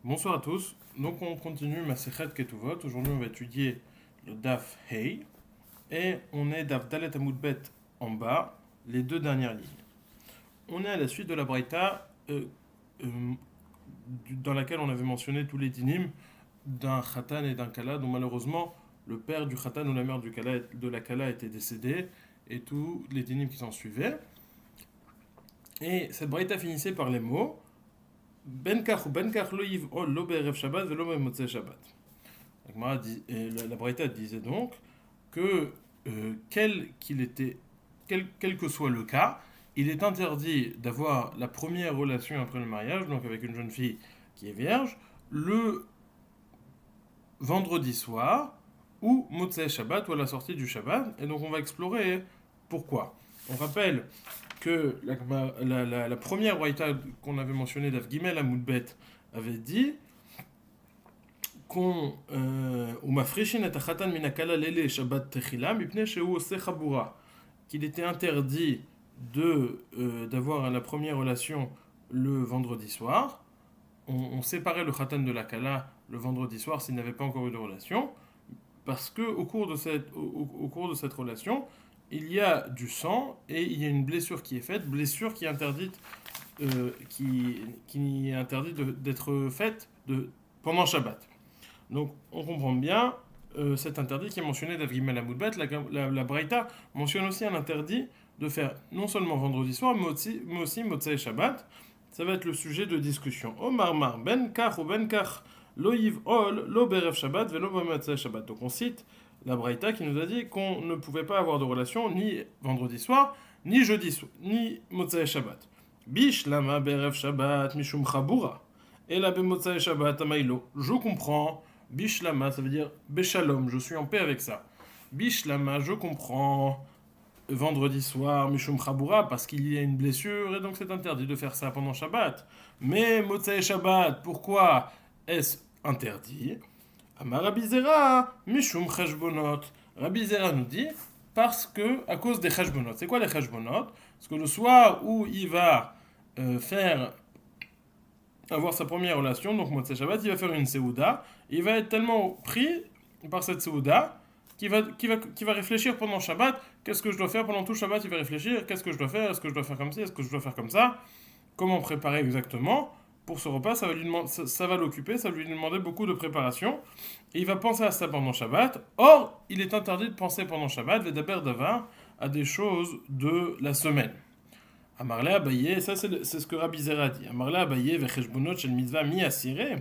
Bonsoir à tous. Donc on continue Masechet Ketuvot. Aujourd'hui on va étudier le Daf Hey et on est Daf Dalet Amud Bet en bas, les deux dernières lignes. On est à la suite de la Braïta euh, dans laquelle on avait mentionné tous les dinim d'un Khatan et d'un Kala dont malheureusement le père du Khatan ou la mère de la Kala était décédé et tous les dinim qui s'en suivaient. Et cette Braïta finissait par les mots Ben kach ou ben kach lo yiv'ol lo be'erev Shabbat velo be'motzei Shabbat. La Braïta disait donc que quel que soit le cas, il est interdit d'avoir la première relation après le mariage, donc avec une jeune fille qui est vierge, le vendredi soir ou Motzei Shabbat ou à la sortie du Shabbat. Et donc on va explorer pourquoi. On rappelle que la première Braïta qu'on avait mentionnée d'Avgimel à Moudbet avait dit qu'on qu'il était interdit d'avoir la première relation le vendredi soir. On séparait le khatan de la kala le vendredi soir s'il n'avait pas encore eu de relation, parce que au cours de cette relation, il y a du sang et il y a une blessure qui est faite, blessure qui est interdite, qui est interdite d'être faite pendant Shabbat. Donc on comprend bien cet interdit qui est mentionné d'Avgimel Amoudbet. La Braïta mentionne aussi un interdit de faire non seulement vendredi soir, mais aussi Motzei Shabbat. Ça va être le sujet de discussion. Omar Mar Ben Kach ou Ben Kach Lo Yiv Ol Lo Berev Shabbat Velo Motzei Shabbat. Donc on cite la Braïta qui nous a dit qu'on ne pouvait pas avoir de relation ni vendredi soir, ni jeudi soir, ni Motzei Shabbat. Bish Lama Berev Shabbat Mishum Chabura. Et la Bemotzei Shabbat Amailo. Je comprends. Bishlama, ça veut dire Beshalom, je suis en paix avec ça. Bishlama, je comprends. Vendredi soir, Mishum Chabura, parce qu'il y a une blessure et donc c'est interdit de faire ça pendant Shabbat. Mais Motzei Shabbat, pourquoi est-ce interdit? Amar Rabbi Zera, Mishum Cheshbonot. Rabbi Zera nous dit parce que, à cause des Cheshbonot. C'est quoi les Cheshbonot? Parce que le soir où il va avoir sa première relation, donc Motzei Shabbat, il va faire une Seouda. Il va être tellement pris par cette Seouda qu'il va réfléchir pendant Shabbat. Qu'est-ce que je dois faire pendant tout Shabbat? Il va réfléchir. Qu'est-ce que je dois faire? Est-ce que je dois faire comme ci? Est-ce que je dois faire comme ça? Comment préparer exactement pour ce repas? Ça va l'occuper, ça va lui demander beaucoup de préparation. Et il va penser à ça pendant Shabbat. Or, il est interdit de penser pendant Shabbat, Vedaber Davar, à des choses de la semaine. Amarle Abaye, ça c'est ce que Rabbi Zera dit. Amarle Abaye, Vecheshbonot shel mitzvah mi asireh.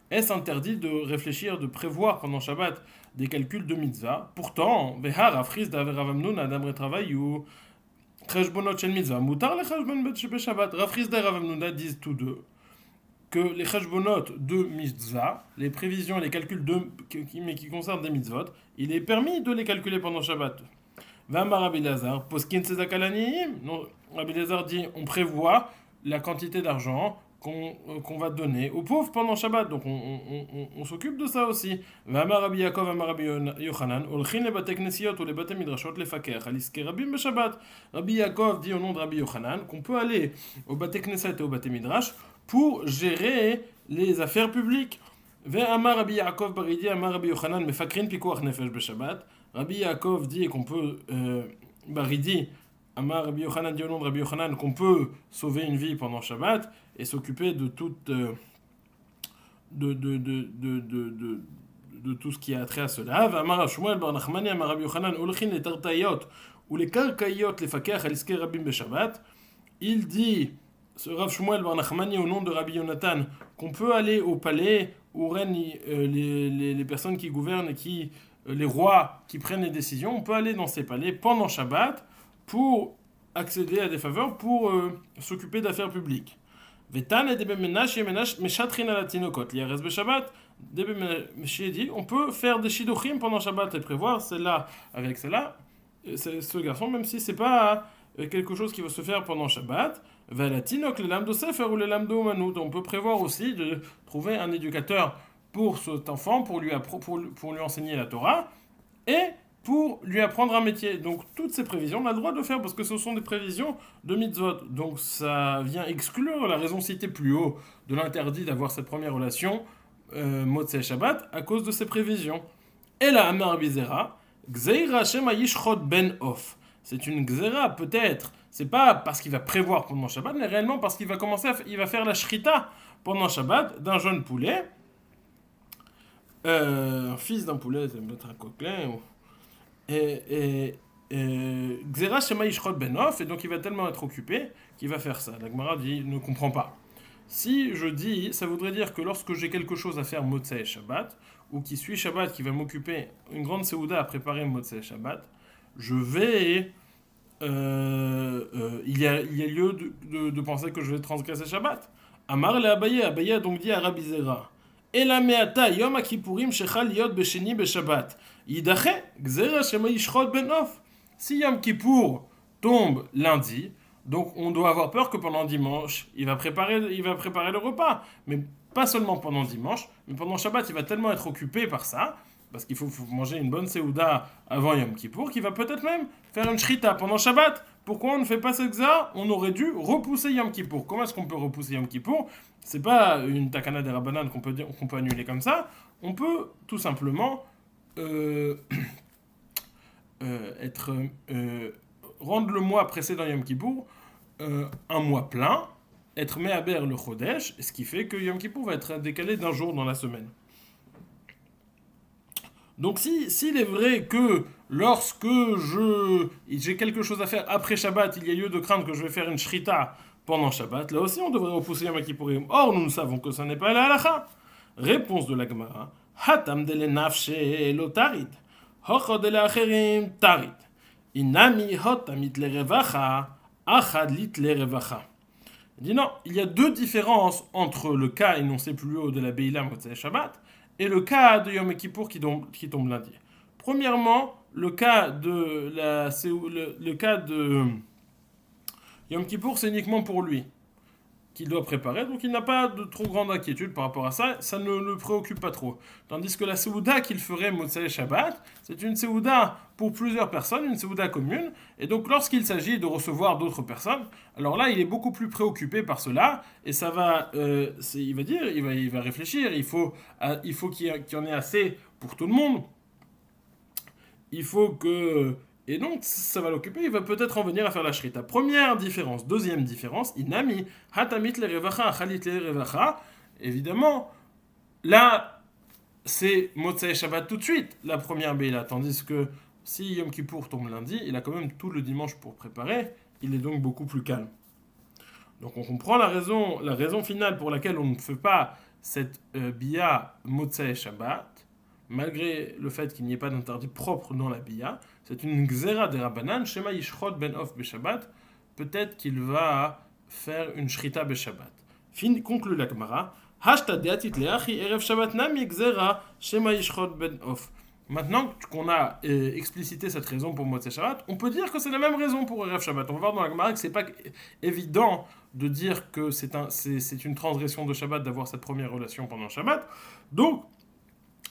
Est-ce interdit de réfléchir, de prévoir pendant Shabbat des calculs de mitzvah? Pourtant, Behar Afris d'Averavamnoun Adam Retravail ou Cheshbonot shel mitzvah, Moutar le Cheshbon bet Shabbat. Rafris d'Averavamnouna disent tous deux que les Cheshbonot de mitzvah, les prévisions et les calculs mais qui concernent des mitzvot, il est permis de les calculer pendant Shabbat. Vamar Rabbi Lazar, Poskin Sezakalaniim. Rabbi Lazar dit on prévoit la quantité d'argent qu'on va donner aux pauvres pendant Shabbat. Donc on s'occupe de ça aussi. Vamar Rabbi Yaakov, Vamar Rabbi Yochanan, Olchin le bate knesiot ou les bate midrashot le faker, aliske Rabbi Shabbat. Rabbi Yaakov dit au nom de Rabbi Yochanan qu'on peut aller au bate knesset et au bate midrash pour gérer les affaires publiques. Vamar Rabbi Yaakov baridi, Amar Rabbi Yochanan, mefakrin pikuach nefesh beshabbat. Rabbi Yaakov dit qu'on peut, Baridi, Amar Rabbi Yochanan dit au nom de Rabbi Yochanan qu'on peut sauver une vie pendant Shabbat et s'occuper de tout ce qui a trait à cela. Amar Shmuel bar Nachmani, Amar Rabbi Yochanan, Olchin les tartayot ou les karkayot les fakech aliske Rabbim beshabbat. Il dit, ce Rav Shmuel bar Nachmani au nom de Rabbi Yonatan, qu'on peut aller au palais où règnent les personnes qui gouvernent et les rois qui prennent les décisions. On peut aller dans ces palais pendant Shabbat pour accéder à des faveurs, pour s'occuper d'affaires publiques. Vetan et Debe Menash Meshatrin à la Tinokot. L'IRS Shabbat, Debe Menash dit on peut faire des shidochim pendant Shabbat et prévoir celle-là avec celle-là, ce garçon, même si c'est pas quelque chose qui va se faire pendant Shabbat. Valatinok, les lames de Sefer ou les lames de Omanout. On peut prévoir aussi de trouver un éducateur pour cet enfant, pour lui enseigner la Torah, et pour lui apprendre un métier. Donc toutes ces prévisions, on a le droit de le faire parce que ce sont des prévisions de mitzvot. Donc ça vient exclure la raison citée plus haut de l'interdit d'avoir cette première relation, Motzei Shabbat, à cause de ces prévisions. Et la Amar Bizera, Gzeira Shema Yishchot Ben Off. C'est une Gzeira peut-être, c'est pas parce qu'il va prévoir pendant Shabbat, mais réellement parce qu'il va il va faire la Shrita pendant Shabbat d'un jeune poulet, fils d'un poulet, c'est peut-être un coquelin, Xera Shema Yishrod Benof, et donc il va tellement être occupé qu'il va faire ça. La Gemara dit, ne comprend pas. Si je dis, ça voudrait dire que lorsque j'ai quelque chose à faire Motzei Shabbat, ou qui suit Shabbat, qui va m'occuper une grande Seouda à préparer Motzei Shabbat, je vais. Il y a lieu de penser que je vais transgresser Shabbat. Amar le Abaye, Abaye a donc dit à Rabbi Zera, Ela meata yom akipurim shechal yot besheni beshabbat. Yidache, gzera shema yishrod ben of. Si Yom Kippour tombe lundi, donc on doit avoir peur que pendant dimanche, il va préparer le repas. Mais pas seulement pendant dimanche, mais pendant Shabbat, il va tellement être occupé par ça, parce qu'il faut manger une bonne Seouda avant Yom Kippour, qu'il va peut-être même faire une shrita pendant Shabbat. Pourquoi on ne fait pas ce gza? On aurait dû repousser Yom Kippour. Comment est-ce qu'on peut repousser Yom Kippour? C'est pas une takana des Rabbanan qu'on peut annuler comme ça. On peut tout simplement être rendre le mois précédent Yom Kippour un mois plein, être me'aber le Chodesh, ce qui fait que Yom Kippour va être décalé d'un jour dans la semaine. Donc s'il est vrai que lorsque j'ai quelque chose à faire après Shabbat, il y a lieu de craindre que je vais faire une shrita pendant Shabbat, là aussi on devrait repousser Yom Kippourim. Or nous savons que ça n'est pas la halakha. Réponse de la Gemara, Hatam de nafshe lotarit, hochod de acherim tarit, inami hotamit le revacha, achad lit le revacha. Il dit non, il y a deux différences entre le cas énoncé plus haut de la Beila Motzei Shabbat et le cas de Yom Kippour qui tombe lundi. Premièrement, le cas de Yom Kippour, c'est uniquement pour lui qu'il doit préparer, donc il n'a pas de trop grande inquiétude par rapport à ça, ça ne le préoccupe pas trop. Tandis que la Seouda qu'il ferait Motzei Shabbat, c'est une Seouda pour plusieurs personnes, une Seouda commune, et donc lorsqu'il s'agit de recevoir d'autres personnes, alors là il est beaucoup plus préoccupé par cela, et ça va, il va réfléchir, il faut qu'il y en ait assez pour tout le monde, il faut que... Et donc, ça va l'occuper, il va peut-être en venir à faire la shrita. Première différence. Deuxième différence, inami, hatamit le revacha, chalit le revacha. Évidemment, là, c'est Motzei Shabbat tout de suite, la première Beila. Tandis que si Yom Kippour tombe lundi, il a quand même tout le dimanche pour préparer. Il est donc beaucoup plus calme. Donc on comprend la raison finale pour laquelle on ne fait pas cette Bia Motzei Shabbat, malgré le fait qu'il n'y ait pas d'interdit propre dans la Bia. C'est une Gzera des Rabbanan, Shema Yishrod Ben Of Beshabbat. Peut-être qu'il va faire une Shrita Beshabbat. Conclut la Gemara. Hashta deatit leachi erev Shabbat nami Gzera Shema Yishrod Ben Of. Maintenant qu'on a explicité cette raison pour Motzei Shabbat, on peut dire que c'est la même raison pour erev Shabbat. On va voir dans la Gemara que c'est pas évident de dire que c'est une transgression de Shabbat d'avoir cette première relation pendant Shabbat. Donc,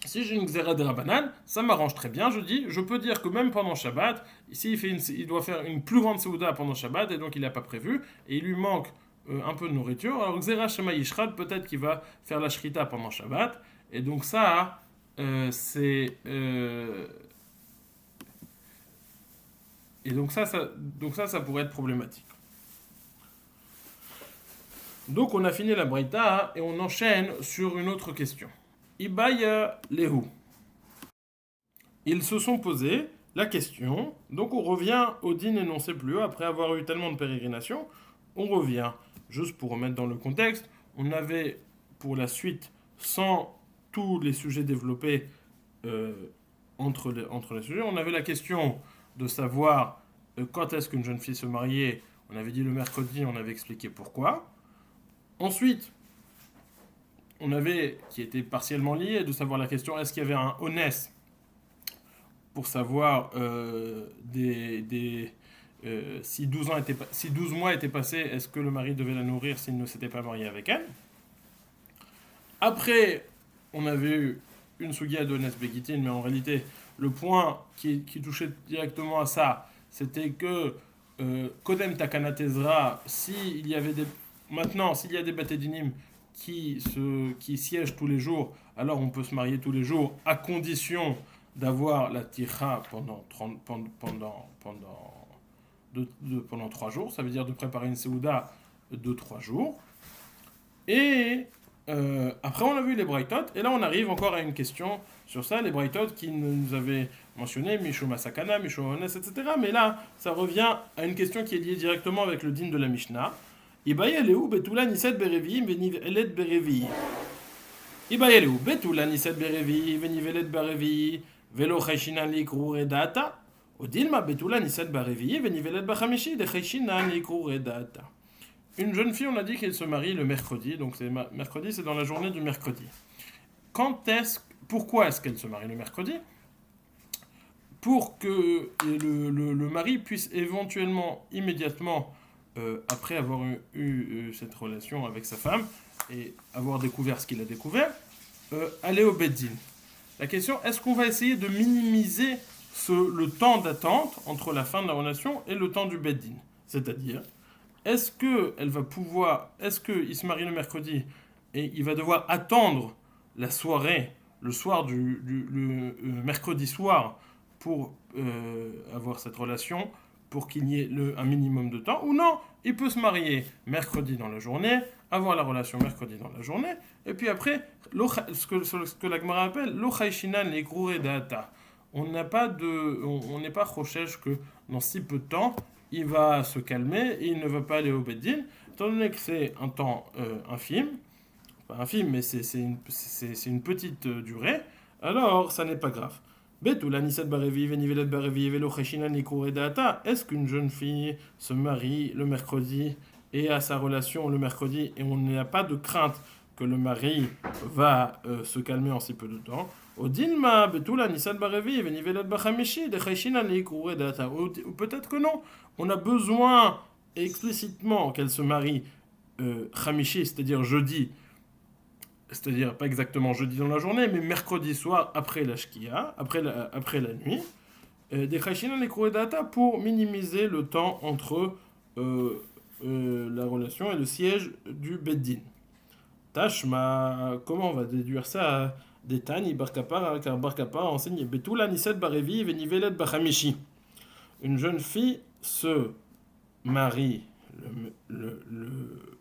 si j'ai une Xéra de Rabbanan, ça m'arrange très bien. Je peux dire que même pendant Shabbat, ici il doit faire une plus grande Seouda pendant Shabbat, et donc il n'a pas prévu, et il lui manque un peu de nourriture. Alors Xéra Shema Yishrad, peut-être qu'il va faire la Shrita pendant Shabbat, et donc ça, c'est... et donc ça pourrait être problématique. Donc on a fini la Braïta, et on enchaîne sur une autre question. Ibaya Lehu. Ils se sont posé la question, donc on revient au din énoncé plus haut, après avoir eu tellement de pérégrinations, on revient, juste pour remettre dans le contexte, on avait pour la suite, sans tous les sujets développés entre les sujets, on avait la question de savoir quand est-ce qu'une jeune fille se mariait, on avait dit le mercredi, on avait expliqué pourquoi. Ensuite, on avait, qui était partiellement lié, de savoir la question, est-ce qu'il y avait un honest pour savoir si 12 mois étaient passés, est-ce que le mari devait la nourrir s'il ne s'était pas marié avec elle. Après, on avait eu une sugia d'honest Begitin, mais en réalité, le point qui touchait directement à ça, c'était que Kodem Takana Tezra, s'il y avait des. Maintenant, s'il y a des Batédinim qui siègent tous les jours, alors on peut se marier tous les jours, à condition d'avoir la tira pendant 3 jours. Ça veut dire de préparer une Seouda de 3 jours. Et après, on a vu les Braithot, et là, on arrive encore à une question sur ça, les Braithot qui nous avaient mentionné, Misho Masakana, Misho Ones, etc. Mais là, ça revient à une question qui est liée directement avec le din de la Mishnah. Ibayeleu betula niset berevi venivelet berevi. Ibayeleu betula niset berevi venivelet berevi velo chayshinan likru redata. Odilma betula niset berevi venivelet bachamishi de chayshinan likru redata. Une jeune fille, on a dit qu'elle se marie le mercredi, donc mercredi, c'est dans la journée du mercredi. Pourquoi est-ce qu'elle se marie le mercredi? Pour que le mari puisse éventuellement, immédiatement, après avoir eu cette relation avec sa femme, et avoir découvert ce qu'il a découvert, aller au Beddin. La question, est-ce qu'on va essayer de minimiser le temps d'attente entre la fin de la relation et le temps du Beddin? C'est-à-dire, est-ce qu'il se marie le mercredi et il va devoir attendre la soirée, le soir le mercredi soir, pour avoir cette relation, pour qu'il y ait un minimum de temps, ou non, il peut se marier mercredi dans la journée, avoir la relation mercredi dans la journée, et puis après, ce que la Gemara appelle l'ochayshinan les data. On n'est pas rochèche que dans si peu de temps, il va se calmer et il ne va pas aller au Beddin, étant donné que c'est un temps infime, pas infime, mais c'est une petite durée, alors ça n'est pas grave. Est-ce qu'une jeune fille se marie le mercredi et a sa relation le mercredi et on n'a pas de crainte que le mari va se calmer en si peu de temps? Ou peut-être que non. On a besoin explicitement qu'elle se marie Khamishi, c'est-à-dire jeudi, c'est-à-dire pas exactement jeudi dans la journée, mais mercredi soir après la shkia, après la nuit, des Khashina les Data pour minimiser le temps entre la relation et le siège du Beddin. Tashma, comment on va déduire ça? Des Tani, Barkapar, car Barkapar enseigne Betula Niset Barevi Venivelet Bachamishi. Une jeune fille se marie le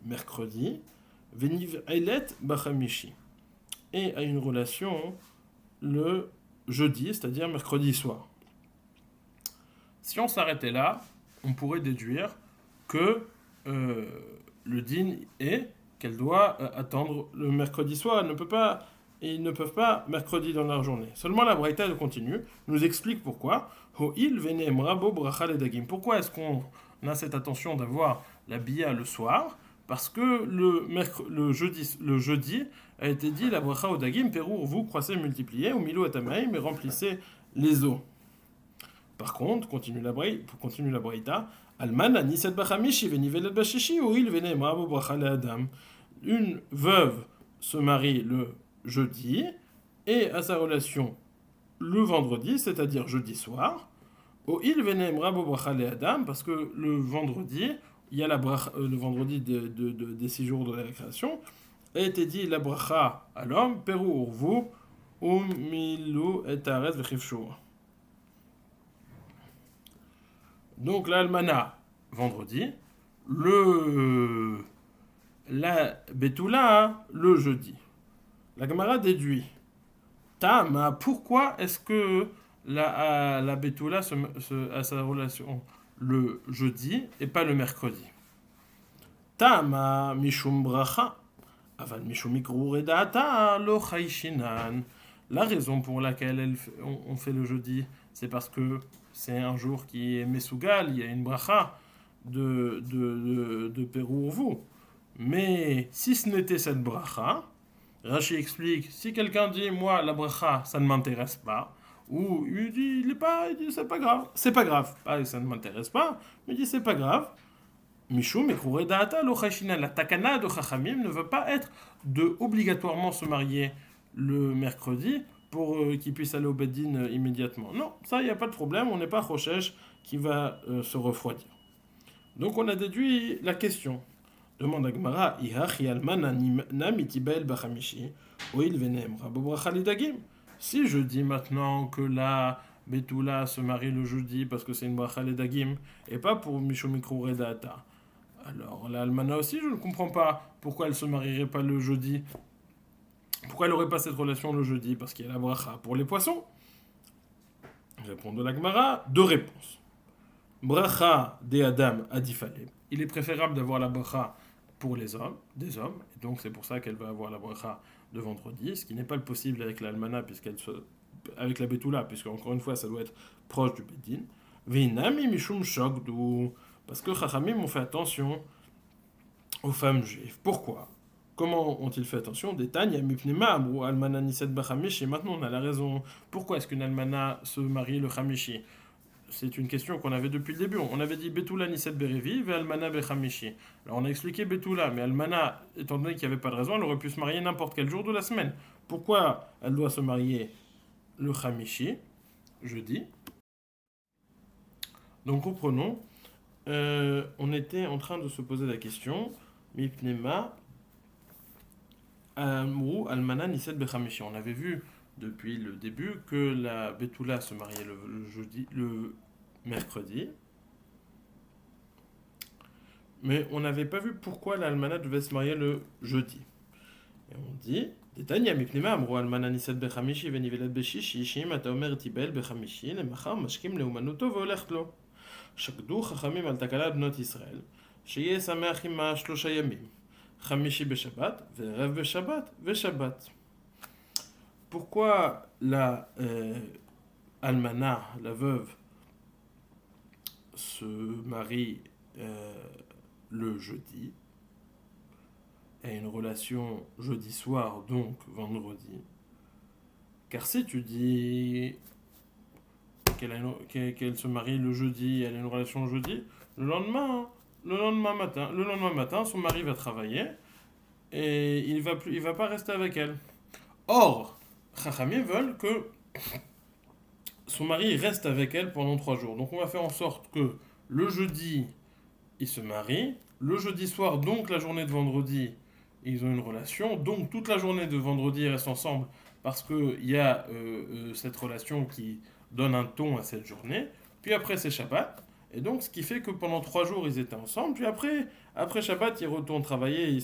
mercredi, Venivelet Bachamishi, et a une relation le jeudi, c'est-à-dire mercredi soir. Si on s'arrêtait là, on pourrait déduire que le din est qu'elle doit attendre le mercredi soir. Ils ne peuvent pas mercredi dans la journée. Seulement la Braïta continue, nous explique pourquoi. Pourquoi est-ce qu'on a cette attention d'avoir la bia le soir? Parce que le jeudi a été dit la bracha odagim, perour, vous croissez, multipliez, au milo atamaï, mais remplissez les eaux. Par contre, continue la Braïta, Alman aniset bachamishi venivelet bashishi ou il vene mrabo bracha le adam. Une veuve se marie le jeudi et a sa relation le vendredi, c'est-à-dire jeudi soir. Ou il vene mrabo bracha le adam, parce que le vendredi, il y a le vendredi des 6 jours de la création, a été dit la bracha à l'homme, peru urvu, milu et ares vechivshur. Donc l'almana, vendredi, la betula, le jeudi. La Gemara déduit. Tama, pourquoi est-ce que la betula a sa relation le jeudi et pas le mercredi? Tama, mishum bracha, aval mishum ikru redata, lo chayshinan. La raison pour laquelle on fait le jeudi, c'est parce que c'est un jour qui est Mesougal, il y a une bracha de Perourvu. Mais si ce n'était cette bracha, Rashi explique, si quelqu'un dit, moi, la bracha, ça ne m'intéresse pas, ou il dit, il dit c'est pas grave. C'est pas grave. Ça ne m'intéresse pas, mais il dit, c'est pas grave. Mishum et Kouredata, lo Chachina, la takana de Chachamim ne veut pas être de obligatoirement se marier le mercredi pour qu'il puisse aller au Beddin immédiatement. Non, ça, il n'y a pas de problème, on n'est pas Rochesh qui va se refroidir. Donc on a déduit la question. Demande à Gemara, si je dis maintenant que la Betula se marie le jeudi parce que c'est une bracha ledagim et pas pour Mishum Mikro Redata, alors la Almana aussi, je ne comprends pas pourquoi elle se marierait pas le jeudi. Pourquoi elle n'aurait pas cette relation le jeudi? Parce qu'il y a la bracha pour les poissons. Répond de la Gemara, deux réponses. Bracha de Adam adifale. Il est préférable d'avoir la bracha pour les hommes, des hommes, et donc c'est pour ça qu'elle va avoir la bracha de vendredi, ce qui n'est pas le possible avec l'almana, avec la betula, puisque encore une fois ça doit être proche du bedin. Vinami mishum shogdu, parce que Chachamim ont fait attention aux femmes juives. Pourquoi? Comment ont-ils fait attention? Des Tanya mipnema ou almana niset bachamishi. Maintenant on a la raison. Pourquoi est-ce qu'une almana se marie le chamishi? C'est une question qu'on avait depuis le début. On avait dit Betula Niset Berevi, ve Almana Bechamishi. Alors on a expliqué Betula, mais Almana, étant donné qu'il n'y avait pas de raison, elle aurait pu se marier n'importe quel jour de la semaine. Pourquoi elle doit se marier le Chamishi, jeudi? Donc reprenons. On était en train de se poser la question Mipnema Amrou Almana Niset Bechamishi. On avait vu depuis le début que la Betula se mariait le mercredi. Mais on n'avait pas vu pourquoi l'Almana devait se marier le jeudi. Et on dit Détania mipnema amro almana niset bechamishi venivelet beshishi shim ata omer tibel bechamishi lemachar mashkim leumanuto veolech lo. שקדו חכמים על תקלת בנות ישראל, שיהיה שמח עמה 3 ימים, חמישי בשבת, וערב בשבת, ושבת. Pourquoi la almana, la veuve, se marie le jeudi, a une relation jeudi soir, donc vendredi? Car si tu dis qu'elle se marie le jeudi, elle a une relation le jeudi, le lendemain matin, son mari va travailler et il va pas rester avec elle. Or, Chachamim veulent que son mari reste avec elle pendant 3 jours. Donc on va faire en sorte que le jeudi, ils se marient, le jeudi soir, donc la journée de vendredi, ils ont une relation, donc toute la journée de vendredi, ils restent ensemble parce qu'il y a cette relation qui donne un ton à cette journée. Puis après, c'est Shabbat. Et donc, ce qui fait que pendant 3 jours, ils étaient ensemble. Puis après Shabbat, ils retournent travailler et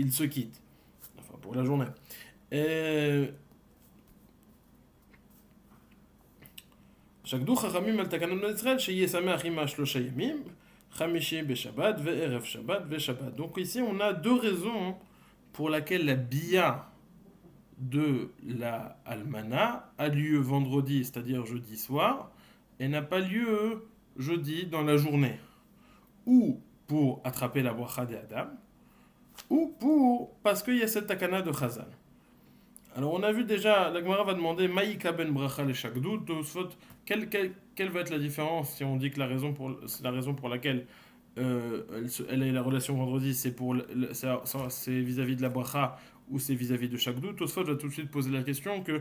ils se quittent. Enfin, pour la journée. שקדו חכמים על תקנות בני ישראל שיהיה שמח עמה 3 ימים, חמישי בשבת וערב שבת ושבת. Donc ici, on a 2 raisons pour laquelle la bia de la almana a lieu vendredi, c'est-à-dire jeudi soir, et n'a pas lieu jeudi dans la journée. Ou pour attraper la bracha des Adam, ou parce qu'il y a cette takana de Chazal. Alors on a vu déjà, la Gemara va demander Maïka ben bracha le shakdou, quelle va être la différence si on dit que c'est la raison pour laquelle elle a la relation vendredi, c'est vis-à-vis de la bracha ou c'est vis-à-vis de shakdou. Tosfot va tout de suite poser la question que,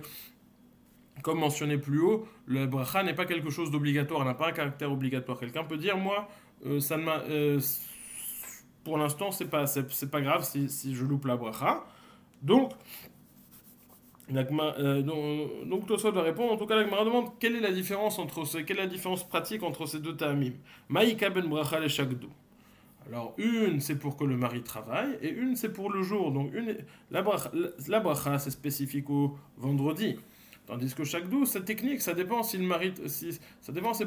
comme mentionné plus haut, la bracha n'est pas quelque chose d'obligatoire, elle n'a pas un caractère obligatoire. Quelqu'un peut dire, moi, pour l'instant, c'est pas grave si je loupe la bracha. Donc Tosfot va répondre. En tout cas, la Gemara demande quelle est la différence pratique entre ces 2 ta'amim. Maïka ben bracha le shakdou. Alors, une, c'est pour que le mari travaille, et une, c'est pour le jour. Donc, la bracha, c'est spécifique au vendredi. Tandis que shakdou, cette technique, ça dépend c'est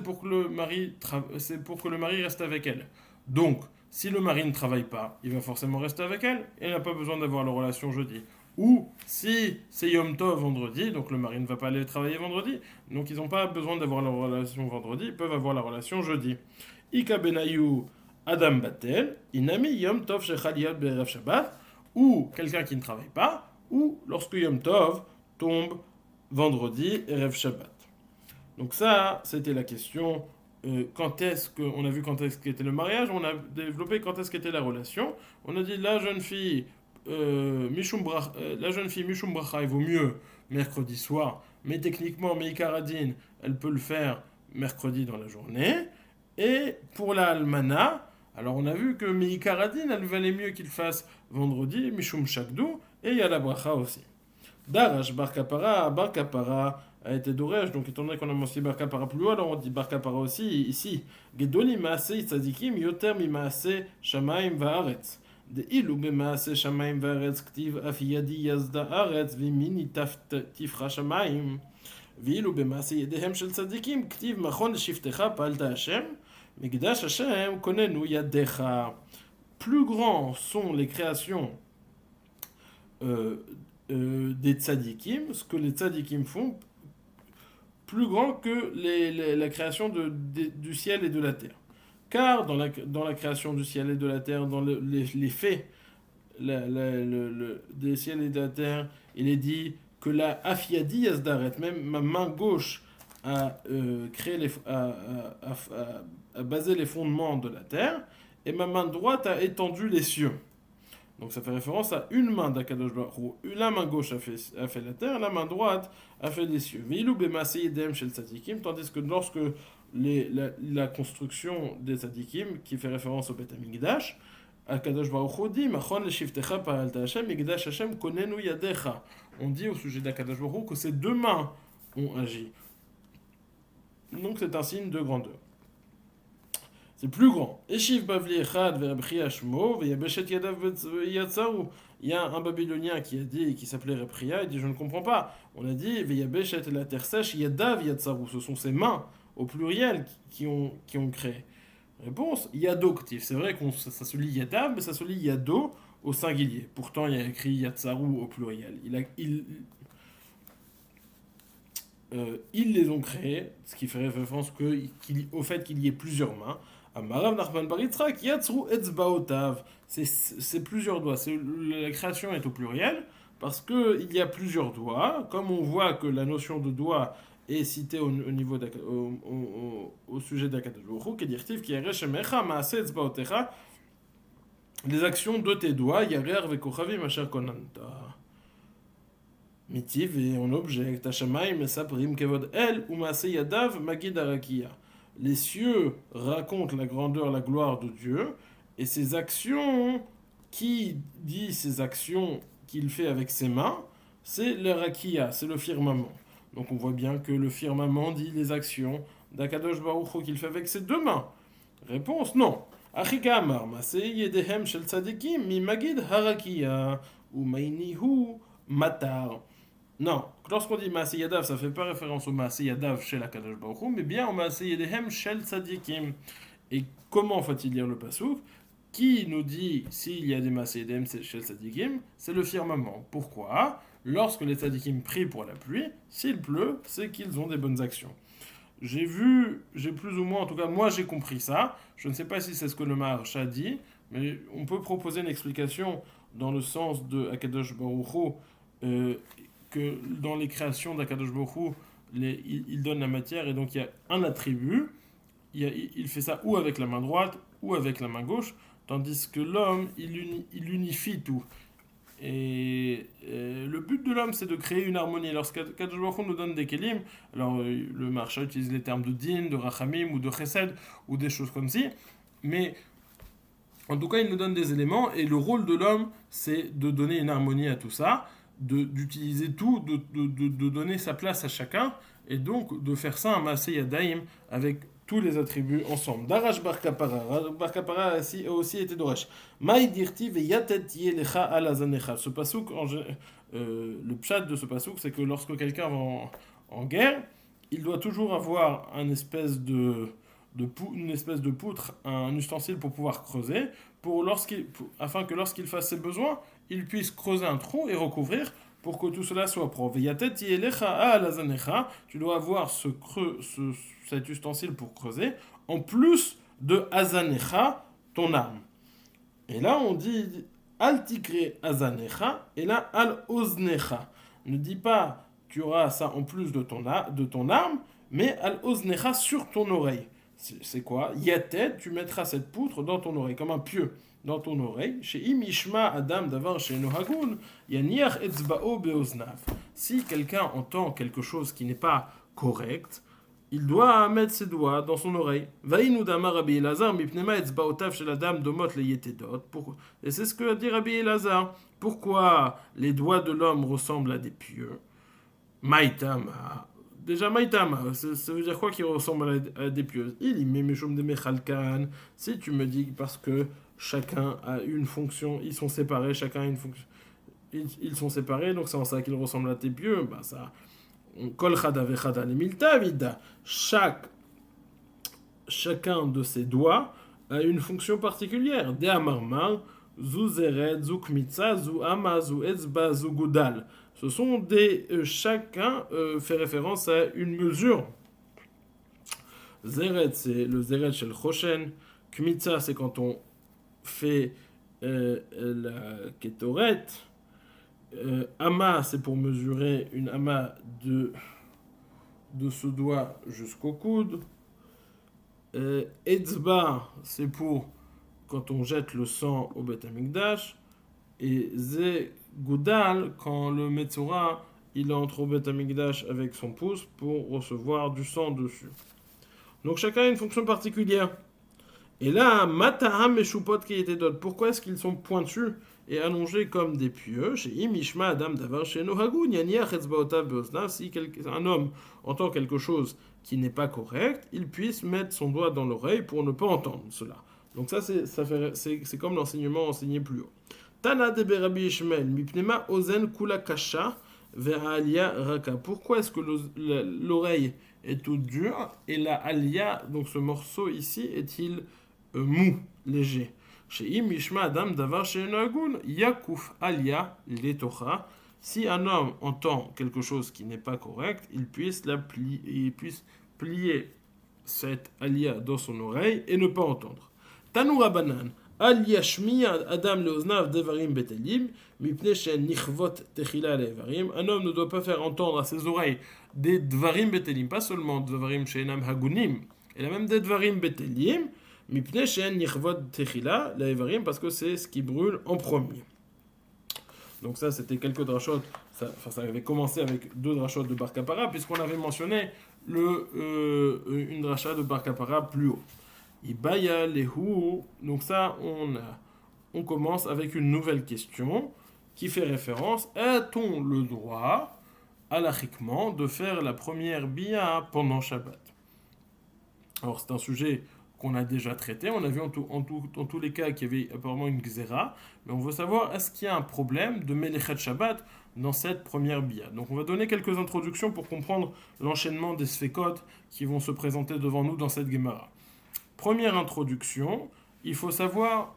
pour que le mari reste avec elle. Donc, si le mari ne travaille pas, il va forcément rester avec elle, et il n'a pas besoin d'avoir la relation jeudi. Ou si c'est Yom Tov vendredi, donc le mari ne va pas aller travailler vendredi, donc ils n'ont pas besoin d'avoir la relation vendredi, ils peuvent avoir la relation jeudi. Ika benayou Adam Batel, Inami Yom Tov Shechaliyat Be'erev Shabbat, ou quelqu'un qui ne travaille pas, ou lorsque Yom Tov tombe vendredi, Erev Shabbat. Donc ça, c'était la question. On a vu quand est-ce qu'était le mariage, on a développé quand est-ce qu'était la relation. On a dit la jeune fille la jeune fille Mishum Bracha, il vaut mieux mercredi soir, mais techniquement, Meikaradine, elle peut le faire mercredi dans la journée. Et pour la Almana, alors on a vu que Meikaradine, elle valait mieux qu'il fasse vendredi, Mishum Shakdou, et il y a la Bracha aussi. Darash Bar Kapara a été Doresh, donc étant donné qu'on a mentionné Bar Kapara plus haut, alors on dit Bar Kapara aussi ici. Gedoli Maase Tzadikim Yoter Mimaase Shamaim Vaaretz. דאילו במעשה שמיים וארץ כתיב אף ידי יסדה ארץ ומיני תפחה שמיים ואילו במעשה ידיהם של צדיקים כתיב מכון לשבטך פעלת השם מקדש השם כוננו ידיך. Plus grands sont les créations des tzadikim, ce que les tzadikim font, plus grand que la création du ciel et de la terre. Car dans la création du ciel et de la terre, dans les faits des ciels et de la terre, il est dit que la afiadi yazdaret, même ma main gauche a basé les fondements de la terre, et ma main droite a étendu les cieux. Donc ça fait référence à une main d'Akadosh Baruch Hu. La main gauche a fait la terre, la main droite a fait les cieux. Veilou b'masei yedem shel tzadikim, tandis que lorsque la construction des tzadikim, qui fait référence au Beth Amikdash, Akadosh Baruch Hu dit Machon leshivtecha paralta Hashem, Mikdash Hashem konenu yadecha. On dit au sujet d'Akadosh Baruch Hu que ses deux mains ont agi. Donc c'est un signe de grandeur. C'est plus grand. Eshiv Bavli Echad Verabri Hashmo, Veyabeshet Yadav Yatsaru. Il y a un Babylonien qui a dit, qui s'appelait Repria, il dit je ne comprends pas. On a dit Veyabeshet la terre sèche, Yadav Yatsaru. Ce sont ses mains, au pluriel, qui ont créé. Réponse Yado Ktiv. C'est vrai que ça se lit Yadav, mais ça se lit Yado au singulier. Pourtant, il y a écrit Yatsaru au pluriel. Ils les ont créés, ce qui fait référence au fait qu'il y ait plusieurs mains. Amarav Nachman Bar Yitzhak Yatzru Etzbaotav. C'est plusieurs doigts. La création est au pluriel parce qu'il y a plusieurs doigts. Comme on voit que la notion de doigt est citée au sujet d'Akadosh Baruch Hu, Kedirtiv Ki Yareh Shemecha Maaseh Etzbaotecha. Les actions de tes doigts, Yarer Vekochavim Asher Konanta. Mitiv et on objecte Hashamayim Mesaprim Kevod El Umaaseh Yadav Magid Arakia. Les cieux racontent la grandeur, la gloire de Dieu, et ses actions, qui dit ses actions qu'il fait avec ses mains, c'est le rakia, c'est le firmament. Donc on voit bien que le firmament dit les actions d'Akadosh Baruch Hu qu'il fait avec ses deux mains. Réponse non. Achika amar maseh yedehem shel tzadikim mi magid harakia ou mainihu matar. Non, lorsqu'on dit Maaseh Yadav, ça ne fait pas référence au Maaseh Yadav chez la Kadosh Baruch Hu, mais bien au Maaseh Yedehem Shel Tzadikim. Et comment faut-il lire le pasouk? Qui nous dit s'il y a des Maaseh Yedehem Shel Tzadikim? C'est le firmament. Pourquoi? Lorsque les Tzadikim prient pour la pluie, s'il pleut, c'est qu'ils ont des bonnes actions. J'ai plus ou moins, en tout cas moi j'ai compris ça. Je ne sais pas si c'est ce que le Maharsha dit, mais on peut proposer une explication dans le sens de Akadosh Baruch Hu, que dans les créations d'Akadosh Baruch Hu, il donne la matière et donc il y a un attribut, il fait ça ou avec la main droite ou avec la main gauche, tandis que l'homme, il unifie tout. Et le but de l'homme, c'est de créer une harmonie. Lorsqu'Akadosh Baruch Hu nous donne des kelim, alors le marcha utilise les termes de din, de rachamim ou de chesed ou des choses comme ça, mais en tout cas, il nous donne des éléments et le rôle de l'homme, c'est de donner une harmonie à tout ça, d'utiliser tout, de donner sa place à chacun, et donc de faire ça un Maaseh Yadayim avec tous les attributs ensemble. Darash Bar Kapara. Bar Kapara a aussi été Doresh. Maï dirti ve yatet yelecha alazanecha. Ce pasouk, le pshat de ce pasouk, c'est que lorsque quelqu'un va en guerre, il doit toujours avoir une espèce de poutre, un ustensile pour pouvoir creuser, afin que lorsqu'il fasse ses besoins, il puisse creuser un trou et recouvrir pour que tout cela soit propre. Tu dois avoir cet ustensile pour creuser, en plus de azanecha, ton arme. Et là on dit al tikre azanecha, et là al oznecha. Ne dis pas tu auras ça en plus de ton arme, mais al oznecha sur ton oreille. C'est quoi? Yatet, tu mettras cette poutre dans ton oreille, comme un pieu. dans ton oreille. Chez Imishma Adam Davar chez Nohagun, Yaniach Etzbao Beoznav. Si quelqu'un entend quelque chose qui n'est pas correct, il doit mettre ses doigts dans son oreille. Vaïnou Damar Rabbi Elazar, Mipnema Etzbaotav chez la dame Domot le Yetedot. Et c'est ce que dit Rabbi Elazar. Pourquoi les doigts de l'homme ressemblent à des pieux? Maïtama. Déjà, Maïtama, ça veut dire quoi qu'il ressemble à des pieux? Il y met Meshum de Mechalkan. Si tu me dis parce que chacun a une fonction, ils sont séparés, chacun a une fonction. Ils sont séparés, donc c'est en ça qu'ils ressemblent à tes pieux. Bah ça. Kol chada vechada lemilta vida. Chacun de ses doigts a une fonction particulière. De amarmar, zu zeret, zu kmitza, zu ama, zu etzba, zu gudal. Ce sont des... chacun fait référence à une mesure. Zeret, c'est le zeret shel choshen. Kmitza, c'est quand on fait la ketoret. Ama, c'est pour mesurer une ama de ce doigt jusqu'au coude. Etzba, c'est pour quand on jette le sang au Beth Amikdash. Et Ze Goudal, quand le Metzora il entre au Beth Amikdash avec son pouce pour recevoir du sang dessus. Donc chacun a une fonction particulière. Et là, Mataham et Shupot qui étaient d'autres. Pourquoi est-ce qu'ils sont pointus et allongés comme des pieux? Chez Imishma Adam Davar chez Nohagun, Yaniach Etzbaotav Beoznav, si un homme entend quelque chose qui n'est pas correct, il puisse mettre son doigt dans l'oreille pour ne pas entendre cela. Donc ça, c'est comme l'enseignement enseigné plus haut. Tana de Berabi Ishmael, Mipnema Ozen Kula Kasha, Veralia Raka. Pourquoi est-ce que l'oreille est toute dure et la alia, donc ce morceau ici, est-il mou, léger? Chez Imishma Adam Davar chez Nagun, Yakuf alia letocha. Si un homme entend quelque chose qui n'est pas correct, il puisse plier cette alia dans son oreille et ne pas entendre. Tanoura banan. Al yashmiya adam leoznav devarim betelim, mipne shen nichvot techila levarim. Un homme ne doit pas faire entendre à ses oreilles des dvarim betelim, pas seulement dvarim shenam hagunim, et même des dvarim betelim, mipne shen nichvot techila levarim, parce que c'est ce qui brûle en premier. Donc ça, c'était quelques drachot. Ça avait commencé avec 2 drachot de Bar Kapara, puisqu'on avait mentionné une dracha de Bar Kapara plus haut. Ibaya lehu. Donc ça, on commence avec une nouvelle question qui fait référence. A-t-on le droit, halachiquement, de faire la première bia pendant Shabbat? Alors c'est un sujet qu'on a déjà traité. On a vu en tous les cas qu'il y avait apparemment une xéra, mais on veut savoir est-ce qu'il y a un problème de Melechet Shabbat dans cette première bia. Donc on va donner quelques introductions pour comprendre l'enchaînement des sfekot qui vont se présenter devant nous dans cette Gemara. Première introduction, il faut savoir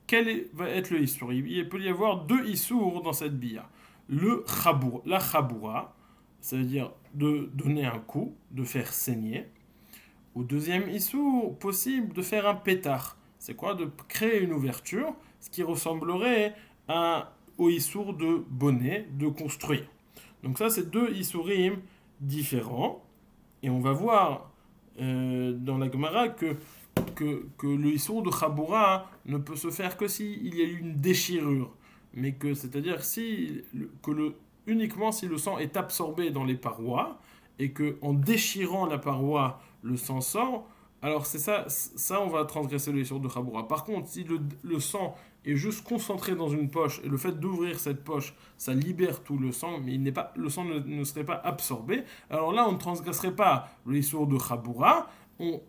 quel va être le issour. Il peut y avoir 2 issours dans cette bia. La chaboura, ça veut dire de donner un coup, de faire saigner. Au deuxième issour, possible de faire un pétard. C'est quoi? De créer une ouverture, ce qui ressemblerait au issour de bonnet, de construire. Donc ça, c'est 2 issourim différents. Et on va voir dans la Gemara que le issour de Chaboura ne peut se faire que s'il y a eu une déchirure. Mais que, c'est-à-dire uniquement si le sang est absorbé dans les parois et qu'en déchirant la paroi, le sang sort, alors c'est ça on va transgresser le issour de Chaboura. Par contre, si le sang est juste concentré dans une poche et le fait d'ouvrir cette poche, ça libère tout le sang, mais le sang ne serait pas absorbé, alors là on ne transgresserait pas le issour de Chaboura, on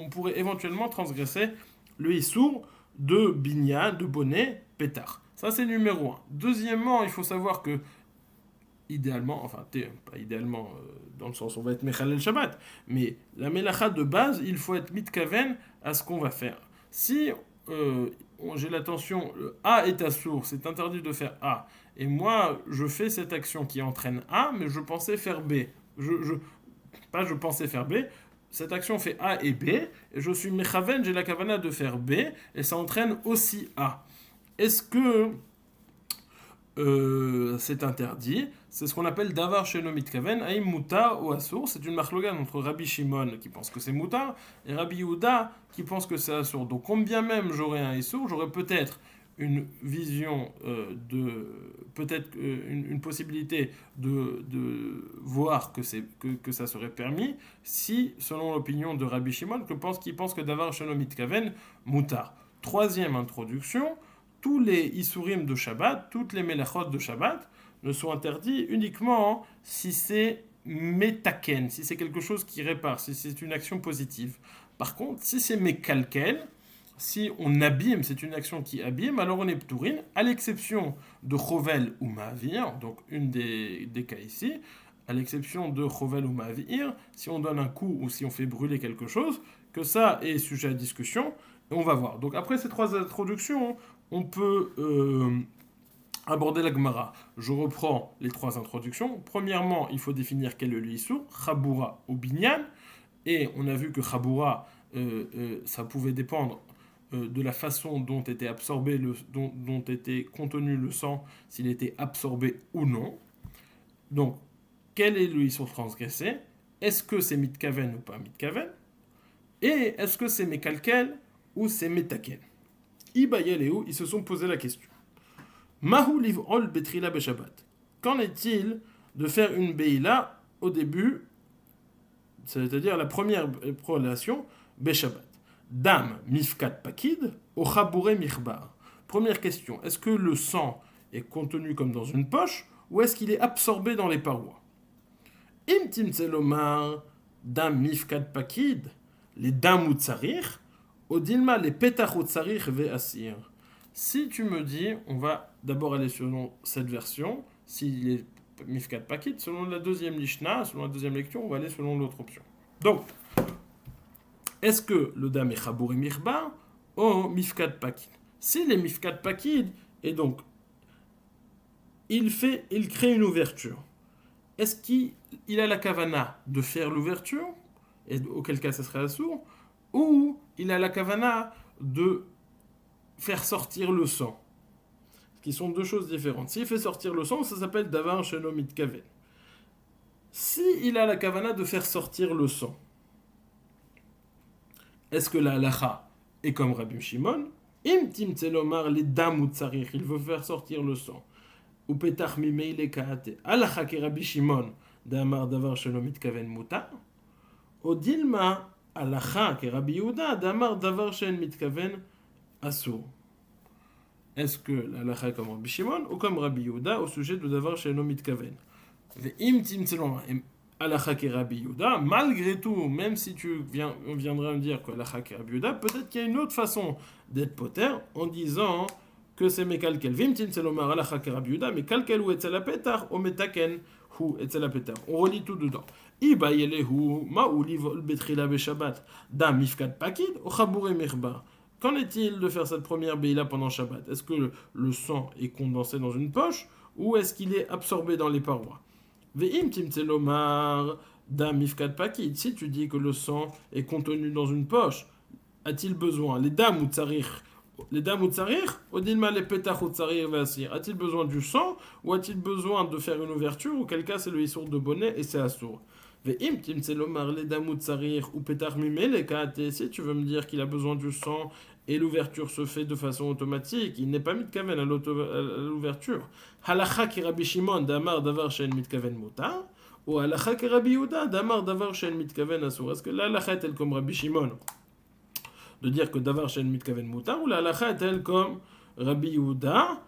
pourrait éventuellement transgresser le issour de Binya, de bonnet, pétard. Ça c'est numéro 1. Deuxièmement, il faut savoir que idéalement, pas idéalement dans le sens où on va être Mechalel Shabbat, mais la Melacha de base, il faut être mitkaven à ce qu'on va faire. Si j'ai l'attention, A est assour, c'est interdit de faire A, et moi je fais cette action qui entraîne A, mais je pensais faire B. Je pensais faire B, cette action fait A et B, et je suis mechaven, j'ai la kavana de faire B, et ça entraîne aussi A. Est-ce que c'est interdit? c'est ce qu'on appelle davar sheno mitkaven, aïm mutar ou assour. C'est une marlogan entre Rabbi Shimon qui pense que c'est mutar et Rabbi Yehuda qui pense que c'est assour. Donc, combien même j'aurais un issour, j'aurais peut-être une vision peut-être une possibilité de voir que ça serait permis si, selon l'opinion de Rabbi Shimon, qui pense que davar sheno mitkaven mutar. Troisième introduction, tous les isurim de Shabbat, toutes les melachot de Shabbat ne sont interdits uniquement si c'est metaken, si c'est quelque chose qui répare, si c'est une action positive. Par contre, si c'est mekalkel, si on abîme, c'est une action qui abîme, alors on est ptourin, à l'exception de chovel ou ma'avir, donc une des cas ici, à l'exception de chovel ou ma'avir, si on donne un coup ou si on fait brûler quelque chose, que ça est sujet à discussion, et on va voir. Donc après ces trois introductions, on peut aborder la Gemara. Je reprends les trois introductions. Premièrement, il faut définir quel est le issur, Chaboura ou Binyan, et on a vu que Chaboura, ça pouvait dépendre de la façon dont était absorbé dont était contenu le sang, s'il était absorbé ou non. Donc, quel est le issur transgressé? Est-ce que c'est mitkaven ou pas mitkaven? Et est-ce que c'est mekalkel ou c'est metaken? Ibayel et où ils se sont posé la question. Mahu livrol betrila beshabbat. Qu'en est-il de faire une beila au début, c'est-à-dire la première prolation beshabbat? Dam mifkat pakid au chabouré michbar. Première question, est-ce que le sang est contenu comme dans une poche ou est-ce qu'il est absorbé dans les parois? Im timtselomar dam mifkat pakid, les dam ou tsarir, odilma les petach ou tsarir ve asir. Si tu me dis, on va d'abord aller selon cette version, s'il est mifkat pakid, selon la deuxième lishna, selon la deuxième lecture, on va aller selon l'autre option. Donc, est-ce que le dam est chabour et mirba ou mifkat pakid? S'il est mifkat pakid, et donc il crée une ouverture, est-ce qu'il a la kavana de faire l'ouverture, et auquel cas ça serait assour, ou il a la kavana de faire sortir le sang, qui sont deux choses différentes. S'il fait sortir le sang, ça s'appelle davar shelo mitkaven. S'il a la kavana de faire sortir le sang, est-ce que la halacha est comme Rabbi Shimon? Im timtzelomar les dam ou tsarir, il veut faire sortir le sang. Ou petach mimei le kaate. Halacha ke Rabbi Shimon d'amar davar shelo mitkaven muta. O dilma halacha ke Rabbi Yehuda d'amar davar shelo mitkaven assour. Est-ce que la halacha est comme Rabbi Shimon ou comme Rabbi Yehuda au sujet de davar shelo mitkaven? Ve'im timtzelomar halacha ke Rabbi Yehuda, malgré tout, même si tu viendrais me dire que halacha ke Rabbi Yehuda, peut-être qu'il y a une autre façon d'être poter en disant que c'est mekalkel. Vim timtzelomar halacha ke Rabbi Yehuda, mekalkel ou etzel apetar, ou metaken ou etzel apetar. On relit tout dedans. Iba yelehu ma'uli vol betrila beshabbat, da mifkat pakid, ou chabouré mirba. Qu'en est-il de faire cette première beila pendant Shabbat? Est-ce que le sang est condensé dans une poche ou est-ce qu'il est absorbé dans les parois? Ve'im timtzelomar da mifkat pakid. Si tu dis que le sang est contenu dans une poche, a-t-il besoin les dam ou tsarir, odilma les petach ou tsarir vasir, a-t-il besoin du sang ou a-t-il besoin de faire une ouverture? Auquel cas c'est le issour de bonnet et c'est assour. Ve'im timtzelomar les dam ou tsarir ou petach mimele kaate. Si tu veux me dire qu'il a besoin du sang et l'ouverture se fait de façon automatique, il n'est pas mitkaven à l'ouverture. Halacha ki Rabbi Shimon d'amar davar shen mitkaven mutar, ou halacha ki Rabbi Yehuda d'amar davar shen mitkaven assour. Est-ce que la halacha est-elle comme Rabbi Shimon de dire que davar shen mitkaven mutar, ou la halacha est-elle comme Rabbi Yehuda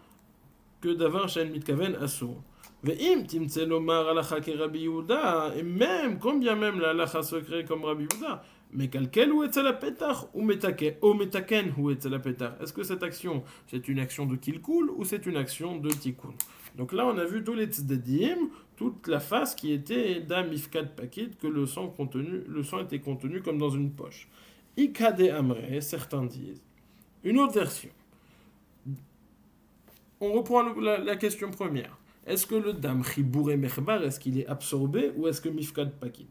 que davar shen mitkaven assour? Ve'im timtzelomar halacha ki Rabbi Yehuda, et même, combien même la halacha secret comme Rabbi Yehuda, mais kalkel ou etzel apetach ou metaken ou etzel apetach. Est-ce que cette action, c'est une action de kilkul ou c'est une action de tikkun? Donc là, on a vu tous les tzdedim, toute la face qui était d'un mifkat pakid, que le sang était contenu comme dans une poche. Ikade amre, certains disent. Une autre version. On reprend la question première. Est-ce que le dam chibouré mechbar, est-ce qu'il est absorbé ou est-ce que mifkat pakid?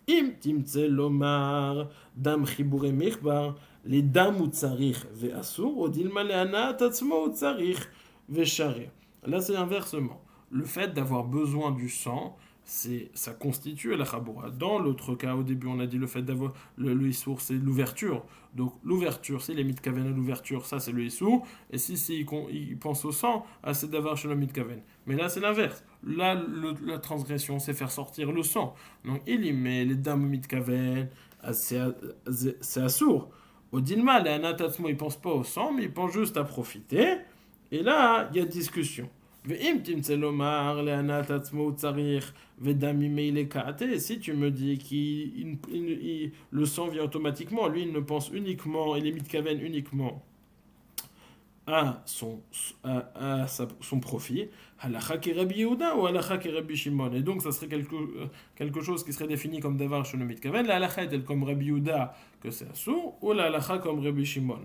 Im timtzelomar dam chibouré mechbar, les dam ou tsarich ve assour, odilma leana tatzmo ou tsarich ve sharir. Là, c'est inversement. le fait d'avoir besoin du sang, ça constitue la chaboura. Dans l'autre cas, au début, on a dit le fait d'avoir le issour, c'est l'ouverture. Donc l'ouverture, s'il est mitkaven à l'ouverture, ça c'est le issour. Et si il pense au sang, c'est d'avoir chez le mitkaven. Mais là, c'est l'inverse. Là, la transgression, c'est faire sortir le sang. Donc il y met les dames au mitkaven, c'est assour. Au dilma, les anatatsmo, ils pensent pas au sang, mais ils pensent juste à profiter. Et là, il y a discussion. Si tu me dis que le sang vient automatiquement, lui il ne pense uniquement, il est mitkaven uniquement à son profit, halakha ki Rabbi Yehuda ou halakha ki Rabbi Shimon. Et donc ça serait quelque chose qui serait défini comme davar chez le mitkaven. La halakha est-elle comme Rabbi Yehuda que c'est assour, ou la halakha comme Rabbi Shimon.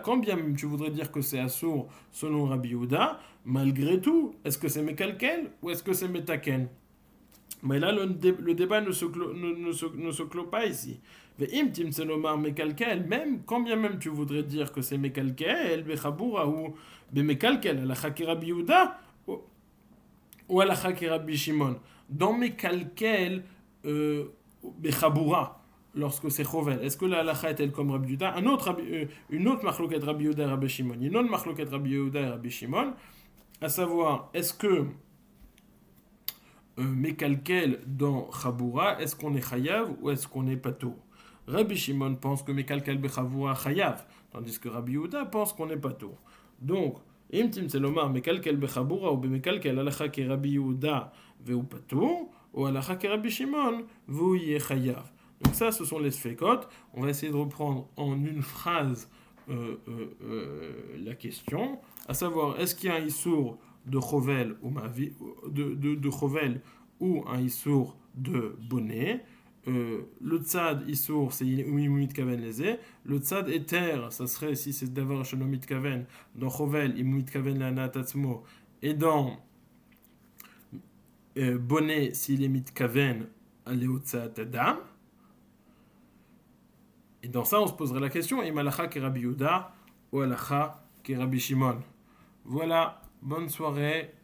Quand bien même tu voudrais dire que c'est assour selon Rabbi Yehuda, malgré tout, est-ce que c'est mekalkel ou est-ce que c'est metaken? Mais là, le débat ne se clôt pas ici. Même, quand bien même tu voudrais dire que c'est mekalkel, bechaboura ou mekalkel, ala chaki Rabbi Yehuda ou ala chaki Rabbi Shimon. Dans mekalkel, bechaboura, lorsque c'est chovel, est-ce que la halakha est-elle comme Rabbi Yehuda? Une autre machloket Rabbi Yehuda et Rabbi Shimon. Une autre machloket Rabbi Yehuda et Rabbi Shimon, à savoir, est-ce que Mekalkel dans Chaboura, est-ce qu'on est chayav ou est-ce qu'on est pato? Rabbi Shimon pense que Mekalkel bechaboura chayav, tandis que Rabbi Yehuda pense qu'on est pato. Donc, Imtim Selomar Mekalkel bechaboura ou Mekalkel alacha ke Rabbi Yehuda veu pato, ou alacha ke Rabbi Shimon veu yé chayav. Donc ça, ce sont les sfekot. On va essayer de reprendre en une phrase la question, à savoir, est-ce qu'il y a un issour de chovel ou de chovel ou un issour de bonnet? Le tzad issour c'est imumit kaven lezé. Le tzad éther, ça serait si c'est d'avoir shenomit kaven dans chovel imumit kaven lana tatzmo, et dans bonnet s'il est mit kaven aller au tzad adam. Et dans ça, on se poserait la question, im alacha ke Rabbi Yehuda ou alacha ke Rabbi Shimon. Voilà, bonne soirée.